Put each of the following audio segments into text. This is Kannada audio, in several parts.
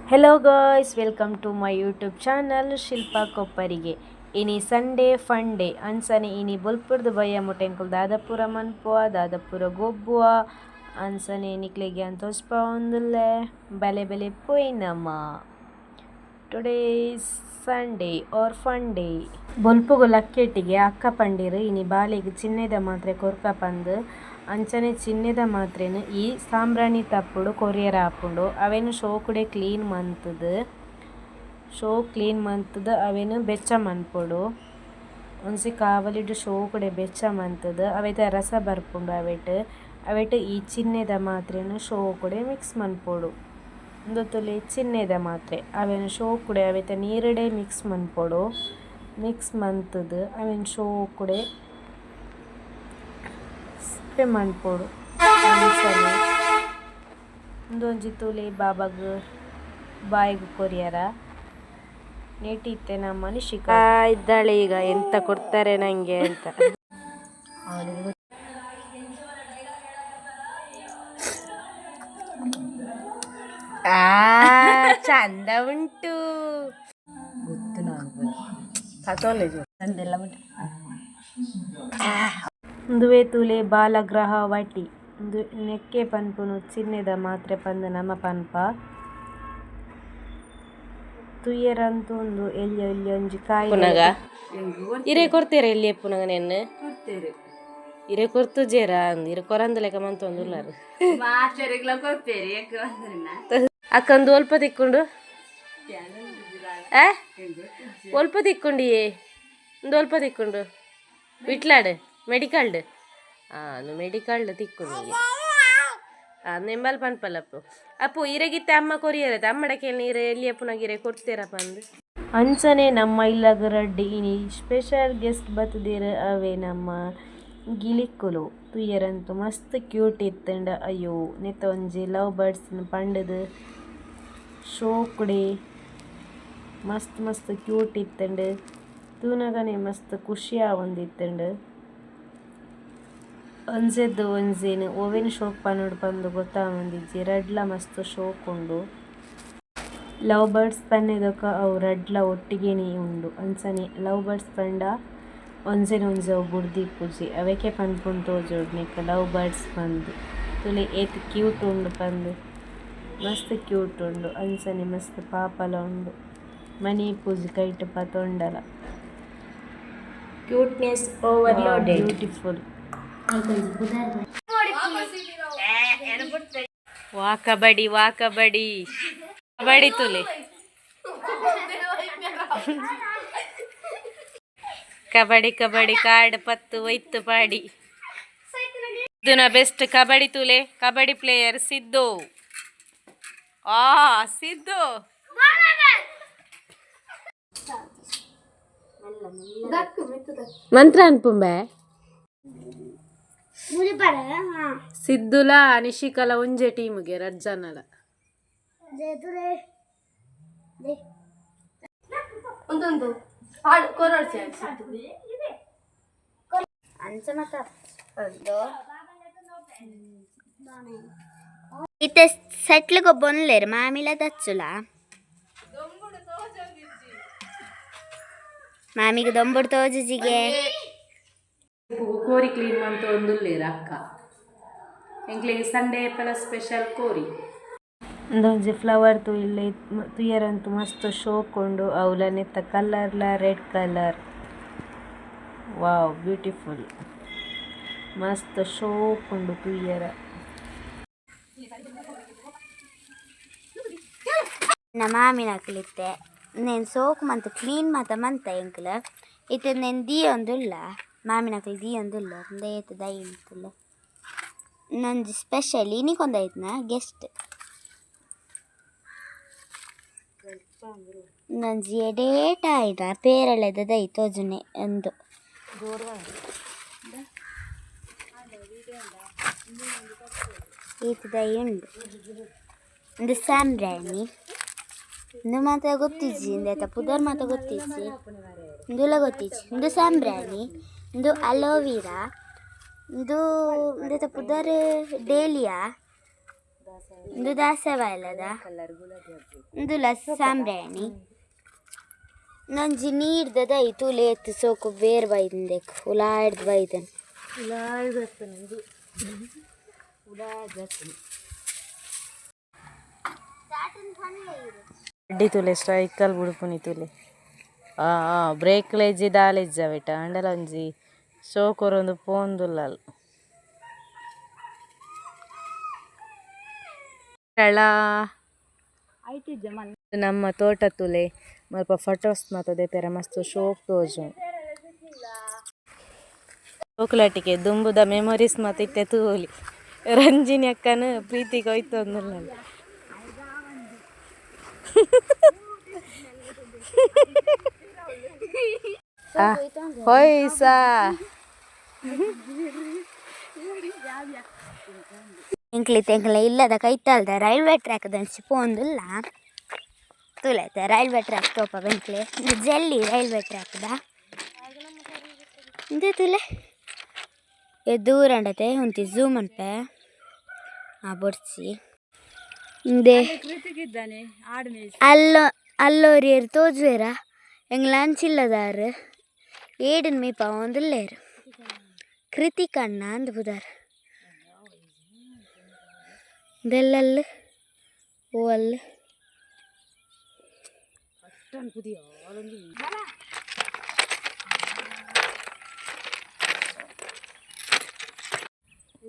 Hello guys, welcome to my YouTube channel Shilpa Kopparige. ಇನಿ ಸಂಡೇ ಫನ್ ಡೇ ಅನ್ಸನೆ ಇನಿ ಬೊಲ್ಪುರ್ದು ಬಯ್ಯ ಮುಟೆಂಕುಲ್ ದಾದಾಪುರ ಮನ್ಪುವ ದಾದಾಪುರ ಗೊಬ್ಬುವ ಅನ್ಸನೆ ನಿಕ್ಲೆಗೆ ಅಂತ ಹೊಸ್ಪ ಒಂದುಲ್ಲೆ ಬಲೆ ಬೆಲೆ ಪೋಯ್ನಮ್ಮ. Today Sunday our fun day. ಬೊಲ್ಪುಗು ಲಕ್ಕೆಟ್ಟಿಗೆ ಅಕ್ಕ ಪಂಡಿರು ಇನಿ ಬಾಲೆಗ್ ಚಿನ್ನೆದ ಮಾತ್ರೆ ಕೊರ್ಕ ಪಂದ್ ಅಂಚನೆ ಚಿನ್ನೆದ ಮಾತ್ರೆನು ಈ ಸಾಂಬ್ರಾಣಿ ತಪ್ಪುಡು ಕೊರಿಯರ್ ಆಪುಂಡು. ಅವೆನು ಶೋಕುಡೆ ಕ್ಲೀನ್ ಮಂತುದು ಅವೆನು ಬೆಚ್ಚ ಮನ್ಪೊಡು. ಒಂಜಿ ಕಾವಲಿಡು ಶೋಕುಡೆ ಬೆಚ್ಚ ಮಂತುದು ಅವೆತ ರಸ ಬರ್ಪುಂಡು. ಅವೆಟ್ ಈ ಚಿನ್ನೆದ ಮಾತ್ರೆನು ಶೋಕುಡೆ ಮಿಕ್ಸ್ ಮನ್ಪೊಡು. ಉಂದೊತ್ತುಲೆ ಚಿನ್ನೆದ ಮಾತ್ರೆ ಅವೆನು ಶೋಕುಡೆ ಅವೆತ ನೀರುಡೆ ಮಿಕ್ಸ್ ಮನ್ಪೊಡು. ಮಿಕ್ಸ್ ಮಂತುದು ಅವೆನು ಶೋಕುಡೆ ಸ್ಪ್ರೇ ಮನ್ಪೊಡು. ಒಂದೊಂಜಿ ತುಲೆ ಬಾಬಾಗ್ ಬಾಯಿಗೆ ಕೊರಿಯರ ನೆಟಿತ್ತೆ ನಮ್ಮ ನಿಶಿಕ ಇದ್ದಾಳೆ. ಈಗ ಎಂತ ಕೊಡ್ತಾರೆ ನಂಗೆ ಅಂತ ಚಂದ ಉಂಟು ಗೊತ್ತು. ದುವೆ ತುಲೆ ಬಾಲಗ್ರಹ ವಟಿ ನೆಕ್ಕೆ ಪನ್ಪುನು ಚಿನ್ನೆದ ಮಾತ್ರೆ ಪಂದ್ ನಮ ಪನ್ಪ ತುಯ್ಯರಂತೂ ಒಂದು ಎಲ್ಲಿ ಒಂಜಿ ಕಾಯಿ ಇರೆ ಕೊಡ್ತೇರೆ ಎಲ್ಲಿ ಎಪ್ಪುನಗ ನೆನ್ನೆ ಇರೆ ಕೊರ್ತು ಜೇರ ಇರೆ ಕೊರಂದ ಲೆಕ್ಕ ಮಂತೊಂದುಲ್ಲಾರು ಅಕ್ಕಂದು ಒಲ್ಪ ತಿಕ್ಕೊಂಡು ಒಲ್ಪ ತಿಕ್ಕೊಂಡಿಯೇ ಒಂದು ಒಲ್ಪ ತಿಕ್ಕೊಂಡು ವಿಟ್ಲಾಡ್ ಮೆಡಿಕಲ್ಡ್ ಮೆಡಿಕಲ್ಡ್ ತಿಕ್ಕೊಂಡು ನೆಂಬಲ್ ಪನ್ಪಲ್ಲಪ್ಪು ಅಪ್ಪು ಇರೆಗಿತ್ತೆ ಅಮ್ಮ ಕೊರಿಯರತ್ತೆ ಅಮ್ಮಡಕ್ಕೆ ನೀರು ಎಲ್ಲಿ ಅಪ್ಪುನಾಗ ಇರೆ ಕೊಡ್ತೀರಪ್ಪ ಅಂದು ಅಂಚನೆ ನಮ್ಮ ಇಲ್ಲಗ ರಡ್ಡಿ ಇನಿ ಸ್ಪೆಷಲ್ ಗೆಸ್ಟ್ ಬತ್ತದೇರು ಅವೇ ನಮ್ಮ ಗಿಳಿಕ್ಕುಲು ತುಯ್ಯರಂತೂ ಮಸ್ತ್ ಕ್ಯೂಟ್ ಇತ್ತಂಡ. ಅಯ್ಯೋ ನೆತ್ತ ಒಂಜಿ ಲವ್ ಬರ್ಡ್ಸ್ನ ಪಂಡದು ಶೋಕುಡೆ ಮಸ್ತ್ ಮಸ್ತ್ ಕ್ಯೂಟ್ ಇತ್ತಂಡು. ತೂನಗನೆ ಮಸ್ತ್ ಖುಷಿ ಆವೊಂದಿತ್ತಂಡು. ಒಂಜೆದ್ದು ಒಂಜೇನು ಓವೆನ್ ಶೋಕ್ ಪನ್ನೋಡು ಪಂದು ಗೊತ್ತಾವೊಂದಿಜ್ಜಿ ರಡ್ಲ ಮಸ್ತ್ ಶೋಕ್ ಉಂಡು. ಲವ್ ಬರ್ಡ್ಸ್ ಪನ್ನೆದೊಕ ಅವು ರಡ್ಲ ಒಟ್ಟಿಗೆನೇ ಉಂಡು. ಅಂಚನೆ ಲವ್ ಬರ್ಡ್ಸ್ ಪಂಡ ಒಂಜೆನೊಂಜಿ ಅವು ಬುಡ್ದಿಪ್ಪುಜಿ ಅವಕ್ಕೆ ಪನ್ಪುಂಡು ತೋಜೋಡು ನೆಕ್ ಲವ್ ಬರ್ಡ್ಸ್ ಪಂದು ತುಲೆ ಏತ್ ಕ್ಯೂಟ್ ಉಂಡು ಪಂದು ಮಸ್ತ್ ಕ್ಯೂಟ್ ಉಂಡು. ಅಂಚನೆ ಮಸ್ತ್ ಪಾಪಲ ಉಂಡು ಮನಿ ಪೂಜಿ ಕೈಟ್ ಪತೊಂಡಲ ಕ್ಯೂಟ್ನೆಸ್ ಓವರ್ಲೋಡೆಡ್ ಬ್ಯೂಟಿಫುಲ್. ವಾ ಕಬಡ್ಡಿ ಕಬಡ್ಡಿ ತುಲೆ ಕಬಡ್ಡಿ ಕಾರ್ಡ್ ಪತ್ತು ಒಯ್ತು ಪಾಡಿ ಇದನ್ನ ಬೆಸ್ಟ್ ಕಬಡ್ಡಿ ತುಲೆ ಕಬಡ್ಡಿ ಪ್ಲೇಯರ್ ಸಿದ್ದು. ಸಿದ್ದು ಮಂತ್ರ ಅನ್ಪುಂಬೆ ಸಿದ್ದುಲ ನಿಶಿಕಲ ಒಂಜೆ ಟೀಮ್ಗೆ ರಜ್ಜನಲ ಇತ್ತೆ ಸೆಟ್ಲ್ ಗೊಬ್ಬೊನ್ಲೇರು ಮಾಮಿಲ ದಚ್ಚುಲ ಮಾಮಿಗೆ ದೊಂಬುಡು ತೋಜುಜಿಗೆ ಕೋರಿ ಕ್ಲೀನ್ ಮಂತ ಒಂದುಲ್ಲೇರು ಅಕ್ಕ ಎಂಕ್ಲೆಗೆ ಸಂಡೇ ಪಲ ಸ್ಪೆಷಲ್ ಕೋರಿ ಒಂದೊಂಜಿ ಫ್ಲವರ್ ತುಯ್ಯರಂತೂ ಮಸ್ತ್ ಶೋಕ್ ಉಂಡು. ಅವಲ ನೆತ್ತ ಕಲರ್ಲ ರೆಡ್ ಕಲರ್ ವಾವ್ ಬ್ಯೂಟಿಫುಲ್ ಮಸ್ತ್ ಶೋಕ್ ಉಂಡು ತುಯ್ಯರ. ಮಾಮಿನಕ್ಲಿತ್ತೆ నేను సోకు మంత క్లీన్ మంత ఎంకుల ఇతే నేను దీయొందుల్ల మామినకులు దీయొందుల్ల దేత దయింతుల్ల ನಂಜಿ ಸ್ಪೆಷಲ್ ಇನಿಕೊಂದೈತ್ನ ಗೆಸ್ಟ್ ನಂಜಿ ಎಡೇಟ ಆಯ್ತ ಪೇರಳೆದ ದೈ ತೋಜುನೆ ಒಂದು ಈತ ದೈ ಉಂಡು ಒಂದು ಸಾಂಬ್ರಾಣಿ ಇಂದು ಮಾತ್ರ ಗೊತ್ತಿಜ್ಜಿ ಇಂದೆತ ಪುದರ್ ಮಾತ್ರ ಗೊತ್ತಿಜ್ಜಿ ಇಂದುಲ ಗೊತ್ತಿಜ್ಜಿ ಇಂದು ಸಾಂಬ್ರಾಣಿ ಇಂದು ಅಲೋವಿರಾ ಇಂದು ಇಂದೆತ ಪುದರ್ ಡೇಲಿಯಾ ಇಂದು ದಾಸವಾಳದ ಇಂದುಲ ಸಾಂಬ್ರಾಣಿ ನಂಜಿ ನೀರ್ದದ ತೂಲೆ ಎತ್ತು ಸೋಕು ಬೇರ್ ಬೈದೆಕ್ ಉಲಾಡ್ದು ಬೈದನ್ ಅಡ್ಡಿ ತುಲೆ ಸ್ಟ್ರೈಕಲ್ ಬುಡುಪುನಿ ತುಲೆ ಬ್ರೇಕ್ ಲೆಜ್ಜಿ ದಾಲೆಜ್ಜ ಬೇಟ ಅಂಡಲ ಒಂಜಿ ಸೋಕೊರೊಂದು ಪೋಂದುಲ್ಲಲ್ ನಮ್ಮ ತೋಟ ತುಲೆ ಮಲ್ಪ ಫೋಟೋಸ್ ಮಾತದೆ ಪೆರ ಮಸ್ತ್ ಶೋಕ್ ತೋಜು ಶೋಕ್ಲಾಟಿಗೆ ದುಂಬುದ ಮೆಮೊರೀಸ್ ಮಾತ ಇತ್ತೆ ತೂಲಿ ರಂಜಿನಿ ಅಕ್ಕನ ಪ್ರೀತಿಗೆ ಹೋಯ್ತು ಅಂದಲ್ಲ ಹೋಯ್ಸಾ ಎಂಕ್ಲೆ ಇಲ್ಲದ ಕೈತಲ್ದ ರೈಲ್ವೆ ಟ್ರ್ಯಾಕ್ ದಂಚಿ ಪೋಂದುಲ್ಲ ತುಲೈತೆ ರೈಲ್ವೆ ಟ್ರ್ಯಾಕ್ ತೋಪ ಬೆಂಕ್ಲೆ ಜಲ್ಲಿ ರೈಲ್ವೆ ಟ್ರ್ಯಾಕ್ದ ಇಂದೆ ತುಲೆ ದೂರಂಡತೆ ಹೊಂತಿ ಝೂಮ್ ಅನ್ಪೆ ಬೊಡ್ಸಿ ಇಂದೆ ಅಲ್ಲೋರಿಯರು ತೋಜುವೆರ ಎಂಗ್ ಲಂಚಿಲ್ಲದಾರು ಏಡನ್ ಮೀಪ ಒಂದುಲ್ಲೇರು ಕೃತಿಕಣ್ಣ ಅಂದ್ ಬುದಾರ ಇದೆಲ್ಲಲ್ಲಿ ಹೂವಲ್ಲಿ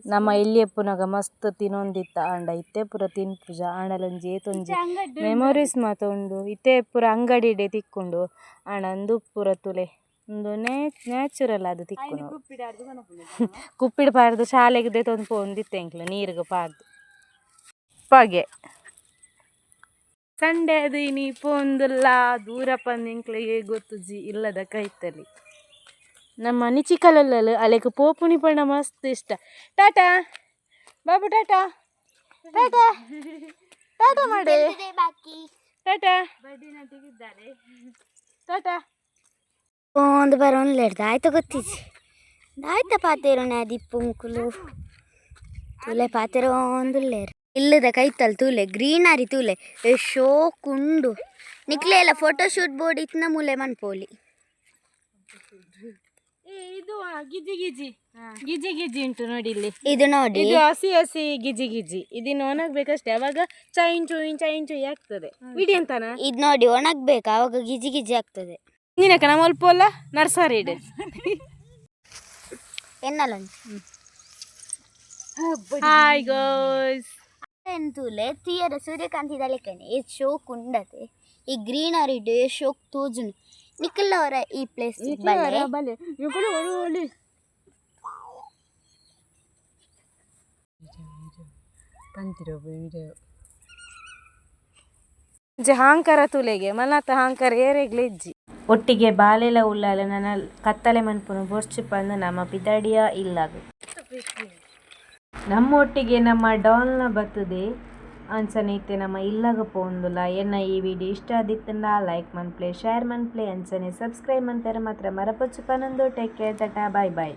ನಮ್ಮ ಇಲ್ಲಿ ಎಪ್ಪುನಾಗ ಮಸ್ತ್ ತಿನ್ನೊಂದಿತ್ತ ಆಂಡ ಇತ್ತೆ ಪೂರ ತಿನ್ಪುಜ ಆಂಡಲೊಂಜಿ ಏತೊಂಜಿ ಮೆಮೊರೀಸ್ ಮಾತ ಉಂಡು ಇತ್ತೆ ಪೂರ ಅಂಗಡಿಡೆ ತಿಕ್ಕೊಂಡು ಆಂಡ ಅಂದು ಪೂರ ತುಲೆ ಒಂದು ನ್ಯಾಚುರಲ್ ಅದು ತಿಕ್ಕು ಕುಪ್ಪಿಡು ಪಾರ್ದು ಶಾಲೆಗೆ ದೇತೊಂದು ಪೋಂದಿತ್ತೆ ಎಂಕ್ಲ ನೀರಿಗೆ ಪಾರ್ದು ಪಾಗೆ ಸಂಡೆ ಅದು ನೀ ಪೋಂದುಲ್ಲ ದೂರ ಪಂದಿಂಕ್ಲಿಗೆ ಗೊತ್ತುಜಿ ಇಲ್ಲದ ಕೈತಲಿ ನಮ್ಮ ನಿಚಿಕಲಲ್ಲಲು ಅಲೆಗೆ ಪೋಪುನಿ ಪಂಡ ಮಸ್ತ್ ಇಷ್ಟ ಟಾಟಾ ಬಾಬು ಟಾಟಾ ಟಾಟಾ ಟಾಟಾ ಮಾಡಿ ಟಾಟಾ ಟಾಟಾ ಒಂದು ಬರ ಒಂದ್ಲೆಡ್ದ ಆಯ್ತು ಗೊತ್ತಿಜಿ ಆಯ್ತಾ ಪಾತೇರು ದಿಪ್ಪು ಮುಕ್ಕುಲು ತುಲೆ ಪಾತೇರು ಒಂದುಲ್ಲೇರು ಇಲ್ಲದ ಕೈತಲ್ ತೂಲೆ ಗ್ರೀನರಿ ತೂಲೆ ಶೋಕ್ ಉಂಡು ನಿಕ್ಲೆ ಎಲ್ಲ ಫೋಟೋಶೂಟ್ ಬೋರ್ಡ್ ಇತ್ನ ಮೂಲೆ ಮನ್ಪೋಲಿ ಇದು ಗಿಜಿ ಗಿಜಿ ಗಿಜಿ ಗಿಜಿ ಉಂಟು ನೋಡಿ ಇಲ್ಲಿ ಇದು ನೋಡಿ ಇದು ಹಸಿ ಹಸಿ ಗಿಜಿ ಗಿಜಿ ಇದನ್ನ ಒಣಗ್ಬೇಕಷ್ಟೇ ಅವಾಗ ಚೈನ್ ಚುಯ್ ಆಗ್ತದೆ ವಿಡಿ ಅಂತಾನ ಇದು ನೋಡಿ ಒಣಗ್ಬೇಕು ಅವಾಗ ಗಿಜಿ ಗಿಜಿ ಆಗ್ತದೆ ನೀನಕ ನಮ್ಮ ಅಲ್ಪ ಅಲ್ಲ ನರ್ಸರಿ ಇಡು ಎನ್ನಲ್ಲ ಹಾಯ್ ಗಾಯ್ಸ್ ಎಂತೂಲೆ ತೀಯರ ಸೂರ್ಯಕಾಂತಿ ದಲೆಕನೆ ಎಷ್ಟು ಶೋಕ್ ಉಂಡತೆ ಈ ಗ್ರೀನರಿ ಡೇ ಶೋಕ್ ತೋಜುನು ನಿಖಿಲ್ ಈ ಪ್ಲೇಸ್ ಹಾಂಕರ ತುಲೆಗೆ ಮನತ ಹಾಂಕರ ಏರೆಗ್ಲೆಜ್ಜಿ ಒಟ್ಟಿಗೆ ಬಾಲೆಲ ಉಳ್ಳಾಲ ನನ್ನ ಕತ್ತಲೆ ಮನ್ಪುನು ಬೊರ್ಚಿ ಪಂದು ನಮ್ಮ ಪಿದಡಿಯ ಇಲ್ಲಾಗ ನಮ್ಮ ಒಟ್ಟಿಗೆ ನಮ್ಮ ಡಾಲ್ನ ಬರ್ತದೆ ಅಂಚನೈತೆ ನಮ್ಮ ಇಲ್ಲಾಗ ಪೋಂದುಲ ಎನ್ನ ಈ ವಿಡಿಯೋ ಇಷ್ಟ ಆದಿತ್ತಂಡ ಲೈಕ್ ಮನ್ಪ್ಲೆ ಶೇರ್ ಮನ್ಪ್ಲೆ ಅಂಚನೆ ಸಬ್ಸ್ಕ್ರೈಬ್ ಮನ್ಪೆರ ಮಾತ್ರ ಮರಪೊಚ್ಚು ಪನಂದು ಟೇಕ್ ಕೇರ್ ಟಾಟಾ ಬಾಯ್ ಬಾಯ್